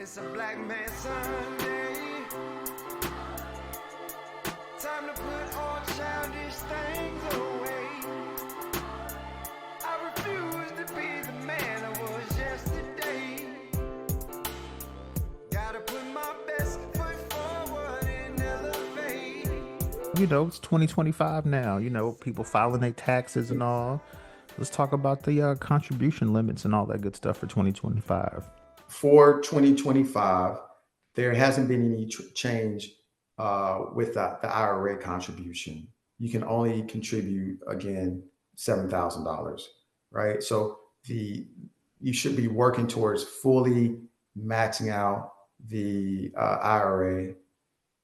It's a black man Sunday. Time to put all childish things away. I refuse to be the man I was yesterday. Gotta put my best foot forward and elevate. It's 2025 now. People filing their taxes and all. Let's talk about the contribution limits and all that good stuff for 2025. For 2025, there hasn't been any change with the IRA contribution. You can only contribute again $7,000, right? So you should be working towards fully maxing out the IRA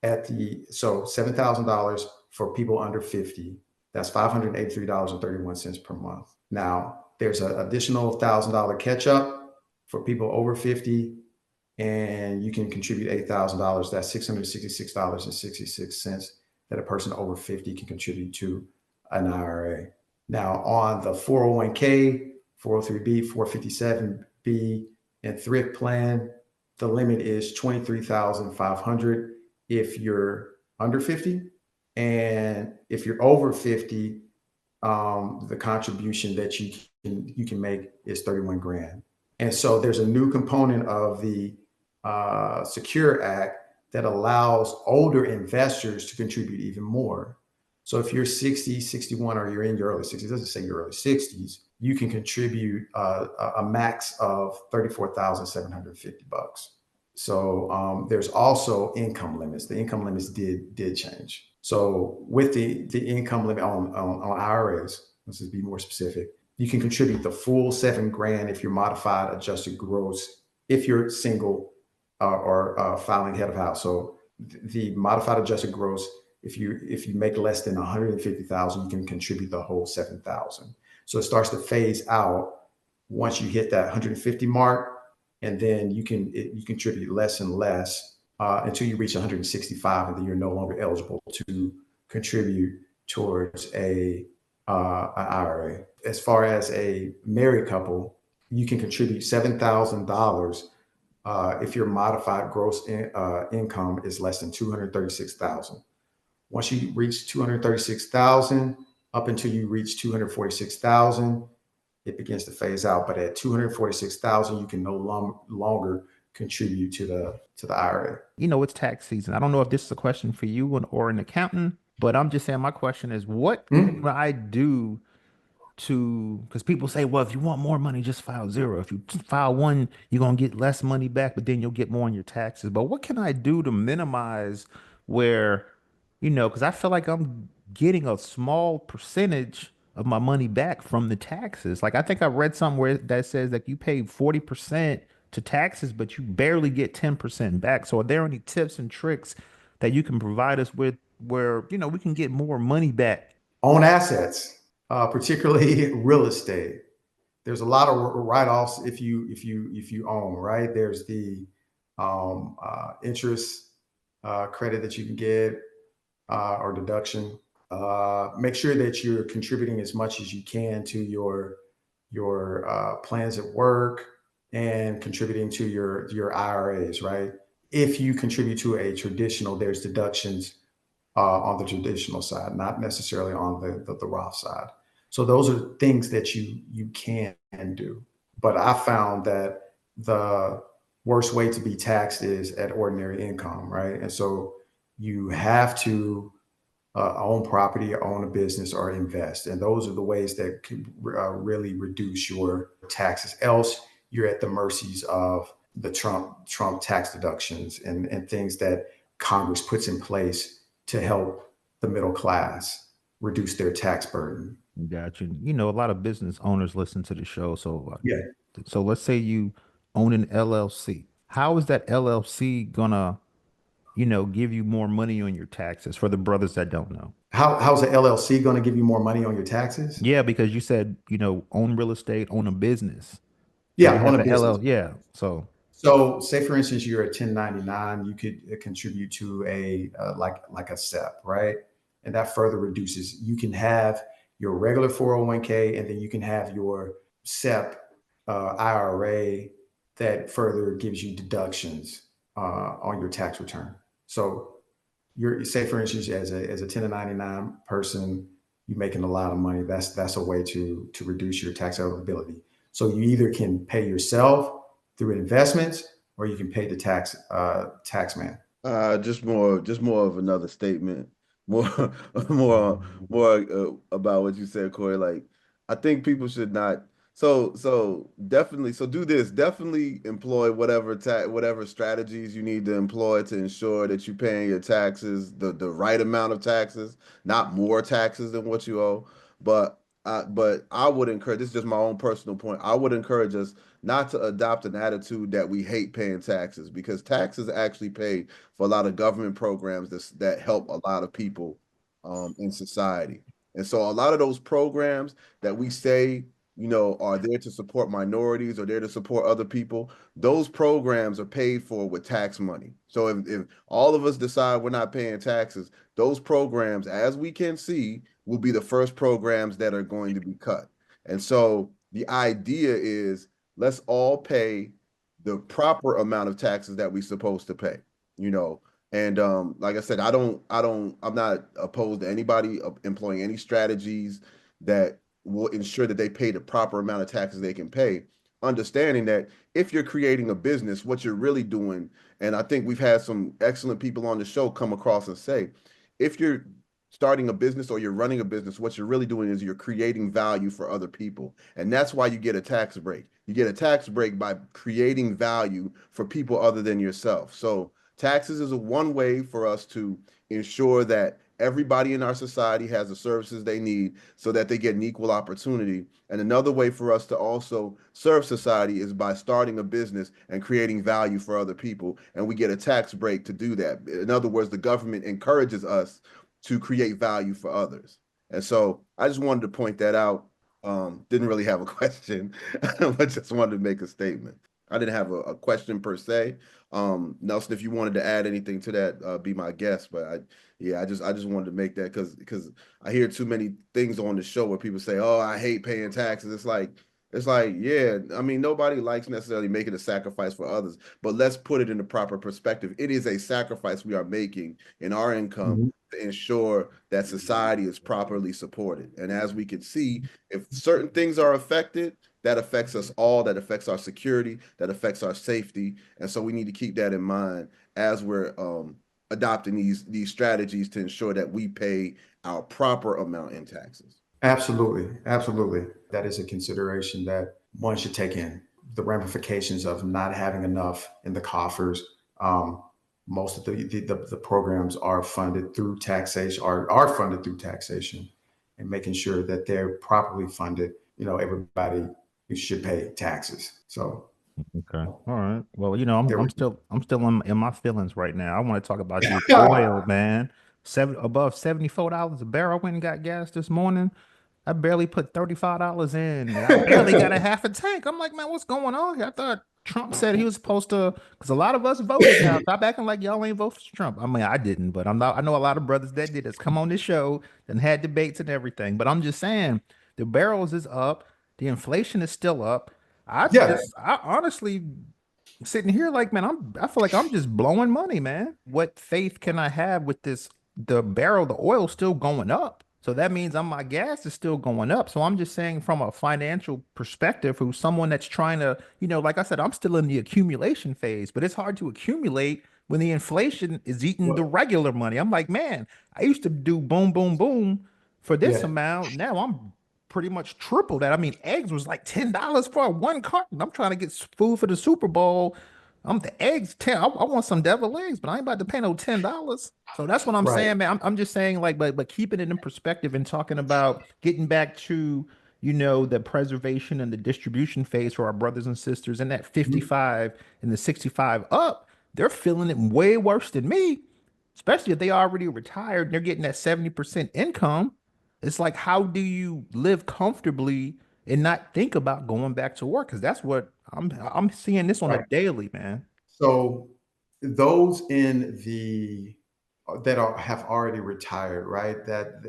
so $7,000 for people under 50. That's $583.31 per month. Now there's an additional $1,000 catch up for people over 50, and you can contribute $8,000. That's $666.66 that a person over 50 can contribute to an IRA. Now on the 401k, 403b, 457b, and thrift plan, the limit is $23,500 if you're under 50, and if you're over 50, the contribution that you can make is 31 grand. And so there's a new component of the Secure Act that allows older investors to contribute even more. So if you're 60, 61, or you're in your early 60s, it doesn't say your early 60s, you can contribute a max of $34,750. So there's also income limits. The income limits did change. So with the income limit on IRAs, let's just be more specific, you can contribute the full 7 grand if you're modified adjusted gross, if you're single or filing head of house. So the modified adjusted gross, if you make less than 150,000, you can contribute the whole 7,000. So it starts to phase out once you hit that 150 mark, and then you contribute less and less until you reach 165, and then you're no longer eligible to contribute towards an IRA. As far as a married couple, you can contribute $7,000 if your modified gross income is less than 236,000. Once you reach 236,000, up until you reach 246,000, it begins to phase out. But at 246,000, you can no longer contribute to the IRA. It's tax season. I don't know if this is a question for you or an accountant, but I'm just saying my question is, what can I do because people say, well, if you want more money, just file 0. If you file 1, you're going to get less money back, but then you'll get more on your taxes. But what can I do to minimize where, because I feel like I'm getting a small percentage of my money back from the taxes. Like I think I read somewhere that says that you pay 40% to taxes, but you barely get 10% back. So are there any tips and tricks that you can provide us with where, we can get more money back? On assets, particularly real estate. There's a lot of write-offs if you own, right? There's the interest credit that you can get or deduction. Make sure that you're contributing as much as you can to your plans at work and contributing to your IRAs, right? If you contribute to a traditional, there's deductions on the traditional side, not necessarily on the Roth side. So those are things that you can do. But I found that the worst way to be taxed is at ordinary income, right? And so you have to own property, own a business, or invest. And those are the ways that can really reduce your taxes. Else, you're at the mercies of the Trump tax deductions and things that Congress puts in place to help the middle class reduce their tax burden. Gotcha. A lot of business owners listen to the show. So, Yeah. So let's say you own an LLC. How is that LLC gonna, give you more money on your taxes for the brothers that don't know? How's the LLC going to give you more money on your taxes? Yeah, because you said, own real estate, own a business. Yeah, own a business. Yeah. So say for instance, you're a 1099, you could contribute to a like a SEP, right? And that further reduces. You can have your regular 401k, and then you can have your SEP IRA that further gives you deductions on your tax return. So you're, say for instance, as a 1099 person, you're making a lot of money. That's a way to reduce your tax eligibility. So you either can pay yourself through investments, or you can pay the tax man. Just more of another statement, more, more about what you said, Corey. Like, I think people should not. So definitely. So do this. Definitely employ whatever strategies you need to employ to ensure that you're paying your taxes, the right amount of taxes, not more taxes than what you owe. But I would encourage. This is just my own personal point. I would encourage us not to adopt an attitude that we hate paying taxes, because taxes actually pay for a lot of government programs that help a lot of people in society. And so a lot of those programs that we say, are there to support minorities or there to support other people, those programs are paid for with tax money. So if all of us decide we're not paying taxes, those programs, as we can see, will be the first programs that are going to be cut. And so the idea is, let's all pay the proper amount of taxes that we're supposed to pay, you know. And like I said, I'm not opposed to anybody employing any strategies that will ensure that they pay the proper amount of taxes they can pay, understanding that if you're creating a business, what you're really doing, and I think we've had some excellent people on the show come across and say, if you're starting a business or you're running a business, what you're really doing is you're creating value for other people. And that's why you get a tax break. You get a tax break by creating value for people other than yourself. So taxes is one way for us to ensure that everybody in our society has the services they need so that they get an equal opportunity. And another way for us to also serve society is by starting a business and creating value for other people. And we get a tax break to do that. In other words, the government encourages us to create value for others. And so I just wanted to point that out. Didn't really have a question, but just wanted to make a statement. I didn't have a question per se. Nelson, if you wanted to add anything to that, be my guest. But I just wanted to make that because I hear too many things on the show where people say, "Oh, I hate paying taxes." It's like, yeah, I mean, nobody likes necessarily making a sacrifice for others, but let's put it in the proper perspective. It is a sacrifice we are making in our income to ensure that society is properly supported. And as we can see, if certain things are affected, that affects us all, that affects our security, that affects our safety. And so we need to keep that in mind as we're adopting these strategies to ensure that we pay our proper amount in taxes. Absolutely, absolutely. That is a consideration that one should take in. The ramifications of not having enough in the coffers. Most of the programs are funded through taxation, are funded through taxation, and making sure that they're properly funded. Everybody should pay taxes. So Okay. All right. Well, there we I'm still in my feelings right now. I want to talk about this oil, man. Above $74 a barrel. I went and got gas this morning. I barely put $35 in. And I barely got a half a tank. I'm like, man, what's going on here? I thought Trump said he was supposed to, because a lot of us voted now. Stop acting like y'all ain't vote for Trump. I mean, I didn't, but I know a lot of brothers that did. That's come on this show and had debates and everything. But I'm just saying, the barrels is up. The inflation is still up. Yeah, I honestly sitting here like, man, I feel like I'm just blowing money, man. What faith can I have with this? The barrel, the oil still going up. So that means my gas is still going up. So I'm just saying from a financial perspective, who's someone that's trying to, like I said, I'm still in the accumulation phase, but it's hard to accumulate when the inflation is eating the well, regular money. I'm like, man, I used to do boom, boom, boom for this yeah, amount. Now I'm pretty much triple that. I mean, eggs was like $10 for one carton. I'm trying to get food for the Super Bowl. I'm the eggs 10. I want some devil eggs, but I ain't about to pay no $10. So that's what I'm right. saying, man. I'm just saying, like, but keeping it in perspective and talking about getting back to, the preservation and the distribution phase for our brothers and sisters and that 55 and the 65 up, they're feeling it way worse than me, especially if they already retired and they're getting that 70% income. It's like, how do you live comfortably and not think about going back to work? Because that's what I'm seeing this on a Right. daily, man. So those in the that have already retired, right?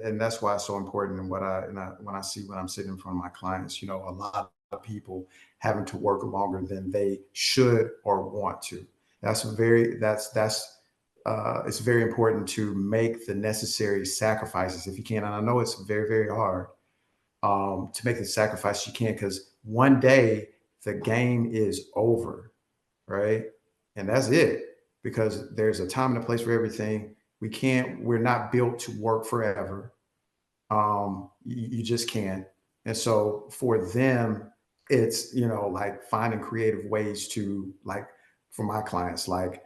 And that's why it's so important. And when I see when I'm sitting in front of my clients, a lot of people having to work longer than they should or want to. That's very that's it's very important to make the necessary sacrifices if you can. And I know it's very, very hard to make the sacrifice you can, because one day the game is over, right? And that's it, because there's a time and a place for everything. We're not built to work forever. You just can't. And so for them, it's, like finding creative ways to, like, for my clients, like,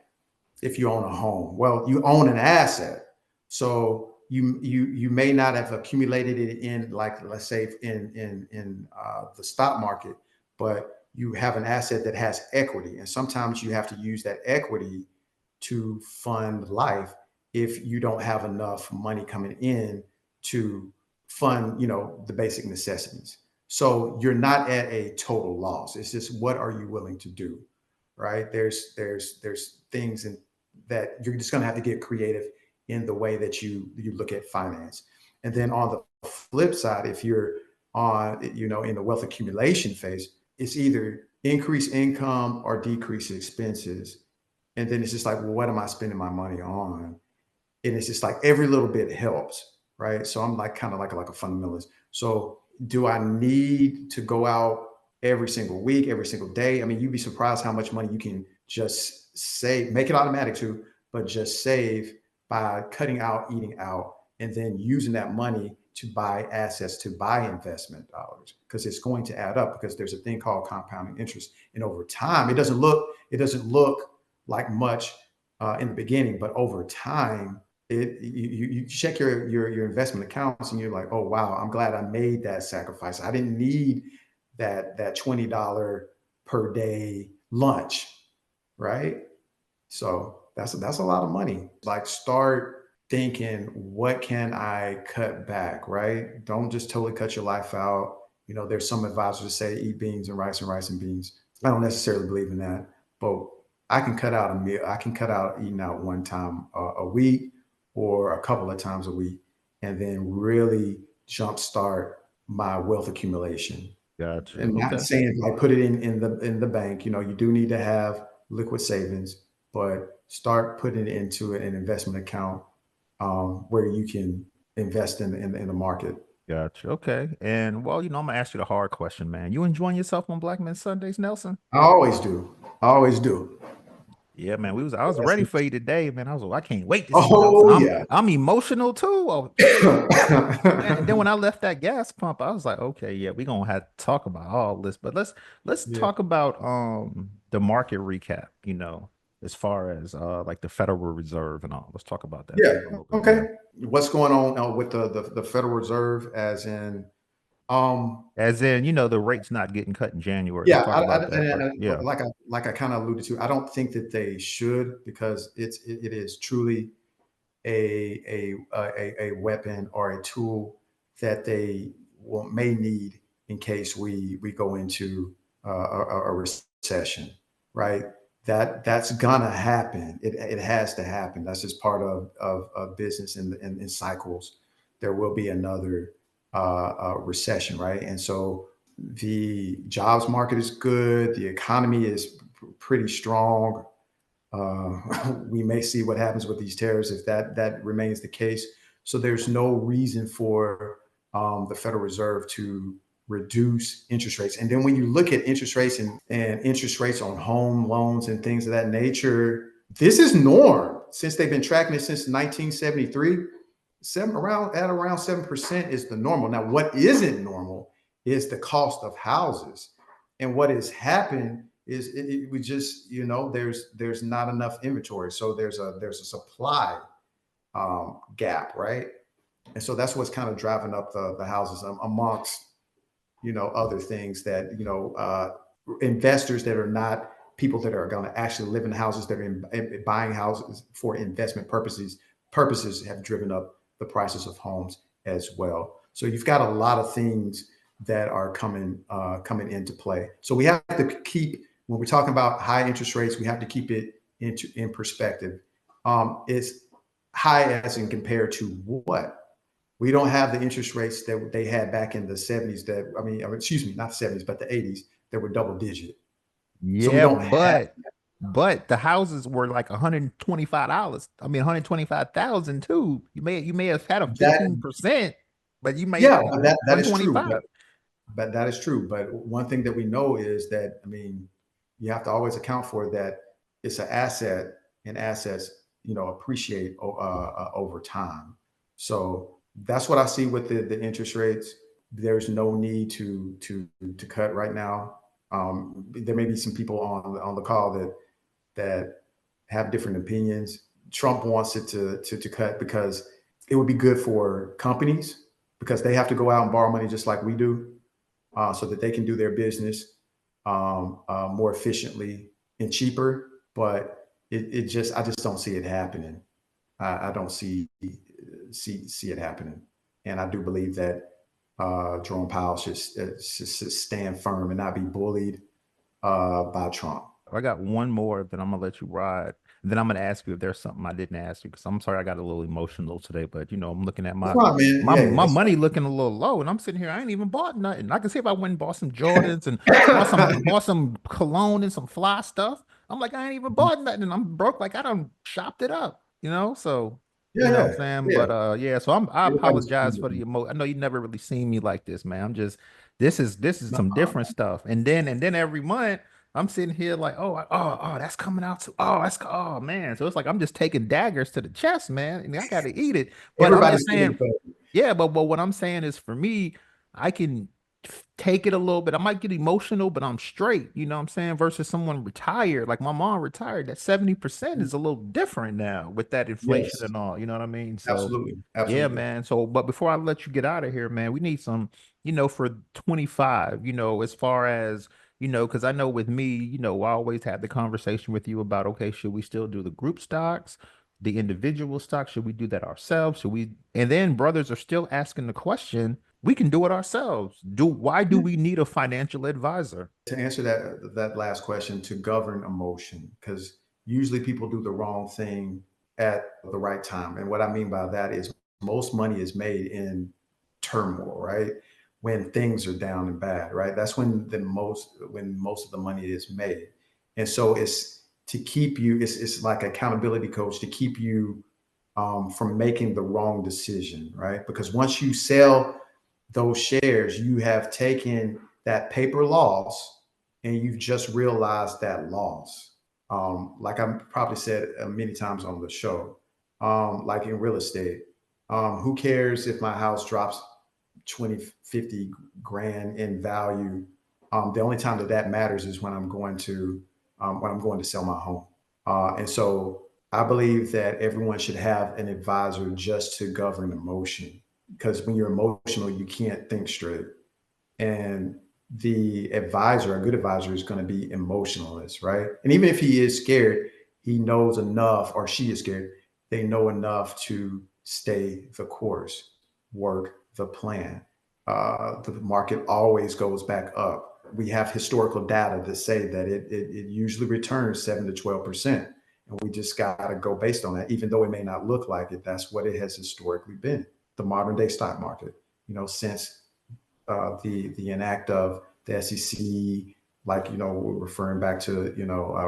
if you own a home, well, you own an asset. So you may not have accumulated it in, like, let's say in the stock market, but you have an asset that has equity. And sometimes you have to use that equity to fund life if you don't have enough money coming in to fund, the basic necessities. So you're not at a total loss. It's just, what are you willing to do? Right? There's things that you're just going to have to get creative in the way that you look at finance. And then on the flip side, if you're on, in the wealth accumulation phase, it's either increase income or decrease expenses. And then it's just like, well, what am I spending my money on? And it's just like every little bit helps, right? So I'm like kind of like a fundamentalist. So do I need to go out every single week, every single day? I mean, you'd be surprised how much money you can just save, make it automatic too, but just save by cutting out, eating out, and then using that money to buy assets, to buy investment dollars, because it's going to add up, because there's a thing called compounding interest. And over time, it doesn't look like much in the beginning, but over time, you check your investment accounts and you're like, oh wow, I'm glad I made that sacrifice. I didn't need that $20 per day lunch, right? So that's a lot of money. Like, start thinking, what can I cut back, right? Don't just totally cut your life out. There's some advisors that say eat beans and rice and beans. I don't necessarily believe in that, but I can cut out a meal. I can cut out eating out one time a week or a couple of times a week, and then really jumpstart my wealth accumulation. Gotcha. And not saying like put it in the bank. You do need to have liquid savings, but start putting it into an investment account where you can invest in the market. Gotcha. Okay. And well, I'm gonna ask you the hard question, man. You enjoying yourself on Black Men Sundays, Nelson? I always do. I always do. Yeah, man. I was ready for you today, man. I can't wait to see Oh Nelson. yeah. I'm emotional too. Oh, and then when I left that gas pump, I was like, okay, yeah, we're gonna have to talk about all this. But let's Yeah. talk about the market recap, as far as like the Federal Reserve and all. Let's talk about that. Yeah. Okay. What's going on with the Federal Reserve, as in As in, the rates not getting cut in January. yeah, Let's talk about that first. Yeah. like I kind of alluded to, I don't think that they should, because it is truly a weapon or a tool that they may need in case we go into a recession, right? That's gonna happen. It has to happen. That's just part of business in cycles. There will be another recession, right? And so the jobs market is good. The economy is pretty strong. We may see what happens with these tariffs if that remains the case. So there's no reason for the Federal Reserve to reduce interest rates. And then when you look at interest rates and interest rates on home loans and things of that nature, this is norm since they've been tracking it since 1973. Around 7% is the normal. Now, what isn't normal is the cost of houses. And what has happened is we just, there's not enough inventory. So there's a supply gap, right? And so that's what's kind of driving up the houses, amongst, other things that, investors that are not people that are going to actually live in houses, that are buying houses for investment purposes have driven up the prices of homes as well. So you've got a lot of things that are coming into play. So we have to keep, when we're talking about high interest rates, we have to keep it in perspective. It's high as in compared to what? We don't have the interest rates that they had back in the 70s excuse me, not the 70s, but the 80s that were double digit. So we Yeah, don't have, but the houses were like $125. I mean, 125,000 too. You may have had a that. 15%, but you may Yeah, you but know, that is true. 125. But that is true. But one thing that we know is that, I mean, you have to always account for that it's an asset, and assets, appreciate over time. So that's what I see with the interest rates. There's no need to cut right now. There may be some people on the call that have different opinions. Trump wants it to cut because it would be good for companies because they have to go out and borrow money just like we do, so that they can do their business more efficiently and cheaper. But I just don't see it happening. I don't see it happening, and I do believe that Jerome Powell should stand firm and not be bullied by Trump. I got one more, then I'm gonna let you ride. Then I'm gonna ask you if there's something I didn't ask you because I'm sorry I got a little emotional today, but I'm looking at That's my fine, man. my Yeah, my that's money fine. looking a little low, and I'm sitting here. I ain't even bought nothing. I can see if I went and bought some Jordans and bought some cologne and some fly stuff. I'm like, I ain't even bought nothing, and I'm broke. Like I done shopped it up, So what I'm Yeah, saying. yeah. But yeah, so I Everybody's apologize for the emo. I know you never really seen me like this, man. I'm just this is no, some different stuff, and then every month. I'm sitting here like, oh, that's coming out too. Oh man. So it's like I'm just taking daggers to the chest, man, and I got to eat it. But I'm everybody's just feeling saying, the pain. yeah. But what I'm saying is, for me, I can take it a little bit. I might get emotional, but I'm straight. You know what I'm saying? Versus someone retired, like my mom retired. That 70% is a little different now with that inflation Yes, and all. You know what I mean? So. absolutely, Yeah, absolutely. man. So, but before I let you get out of here, man, we need some, for 25, as far as, because I know with me, I always had the conversation with you about, okay, should we still do the group stocks, the individual stocks? Should we do that ourselves? Should we? And then brothers are still asking the question, we can do it ourselves. Why do Yeah. we need a financial advisor? To answer that last question, to govern emotion, because usually people do the wrong thing at the right time. And what I mean by that is most money is made in turmoil, right? When things are down and bad, right? That's when most of the money is made. And so it's to keep you, it's like accountability coach to keep you from making the wrong decision, right? Because once you sell those shares, you have taken that paper loss and you've just realized that loss. Like I probably said many times on the show, like in real estate, who cares if my house drops 20, 50 grand in value? The only time that matters is when I'm going to sell my home. And so I believe that everyone should have an advisor just to govern emotion, because when you're emotional, you can't think straight. And a good advisor, is going to be emotionless, right? And even if he is scared, he knows enough, or she is scared, they know enough to stay the course, work the plan. The market always goes back up. We have historical data that say that it usually returns 7 to 12%. And we just got to go based on that, even though it may not look like it. That's what it has historically been. The modern day stock market, since the enact of the SEC, like we're referring back to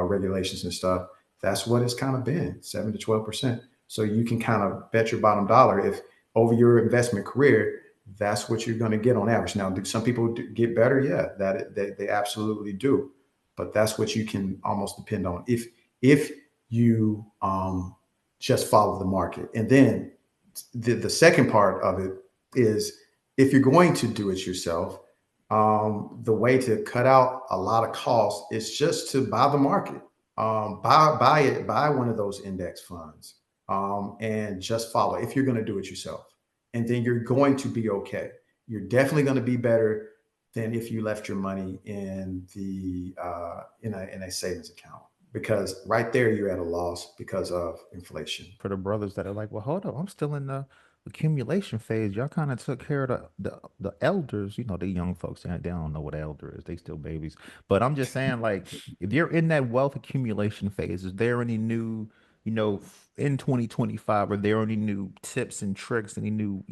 regulations and stuff. That's what it's kind of been, 7 to 12%. So you can kind of bet your bottom dollar if over your investment career, that's what you're going to get on average. Now, do some people get better? Yeah, they absolutely do. But that's what you can almost depend on if you just follow the market. And then the second part of it is, if you're going to do it yourself, the way to cut out a lot of costs is just to buy the market, buy one of those index funds, and just follow. If you're going to do it yourself, and then you're going to be okay. You're definitely going to be better than if you left your money in a savings account, because right there you're at a loss because of inflation. For the brothers that are like, well, hold up, I'm still in the accumulation phase. Y'all kind of took care of the elders, the young folks. They don't know what elder is. They still babies. But I'm just saying, like, if you're in that wealth accumulation phase, is there any new, in 2025, are there any new tips and tricks, any new,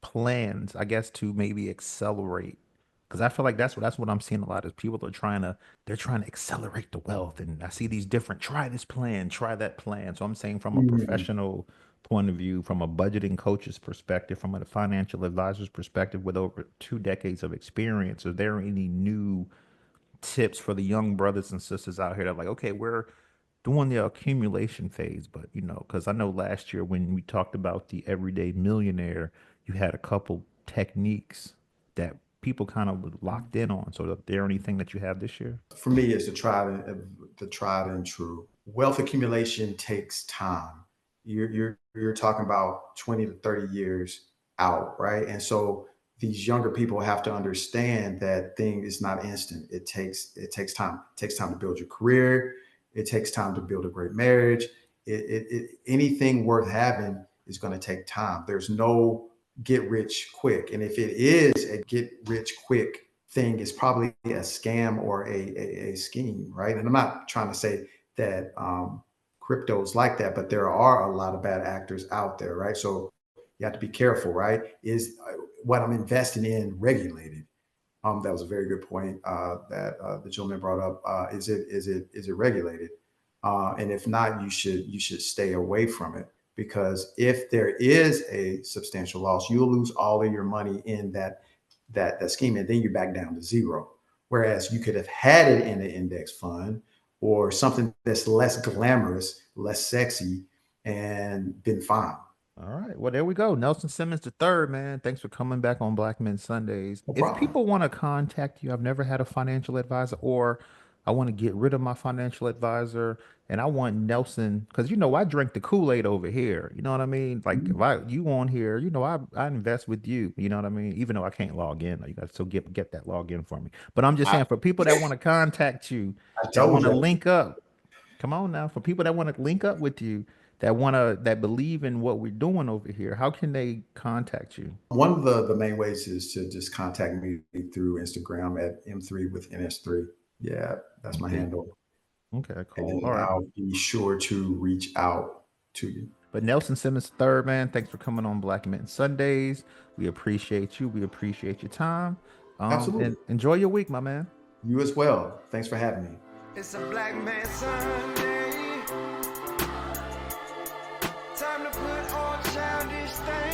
plans, I guess, to maybe accelerate? Because I feel like that's what I'm seeing a lot is people are they're trying to accelerate the wealth, and I see these different try this plan, try that plan. So I'm saying from a Mm. professional point of view, from a budgeting coach's perspective, from a financial advisor's perspective, with over 2 decades of experience, are there any new tips for the young brothers and sisters out here that are like, okay, we're doing the accumulation phase, but because I know last year when we talked about the everyday millionaire, you had a couple techniques that people kind of locked in on. So, is there anything that you have this year? For me, it's the tried and true. Wealth accumulation takes time. You're talking about 20 to 30 years out, right? And so these younger people have to understand that thing is not instant. It takes time. It takes time to build your career. It takes time to build a great marriage. Anything worth having is going to take time. There's no get rich quick. And if it is a get rich quick thing, it's probably a scam or a scheme, right? And I'm not trying to say that crypto is like that, but there are a lot of bad actors out there, right? So you have to be careful, right? Is what I'm investing in regulated? That was a very good point that the gentleman brought up. Is it regulated? And if not, you should stay away from it, because if there is a substantial loss, you'll lose all of your money in that scheme, and then you're back down to zero. Whereas you could have had it in an index fund or something that's less glamorous, less sexy, and been fine. All right. Well, there we go. Nelson Simmons III, man. Thanks for coming back on Black Men Sundays. No If problem. people want to contact you, I've never had a financial advisor, or I want to get rid of my financial advisor and I want Nelson, because I drink the Kool-Aid over here. You know what I mean? Like if you on here, I invest with you. You know what I mean? Even though I can't log in, you got to still get that login for me. But I'm just I, saying for people that want to contact you, I that told want to you. link up. Come on now, for people that want to link up with you, that believe in what we're doing over here, how can they contact you? One of the main ways is to just contact me through Instagram at M3 with NS3. Yeah, that's my Okay, handle. okay, cool. And All right. I'll be sure to reach out to you. But Nelson Simmons III, man, thanks for coming on Black Men Sundays. We appreciate you. We appreciate your time. And Absolutely. enjoy your week, my man. You as well. Thanks for having me. It's a black man Sunday. Time to put on childish things.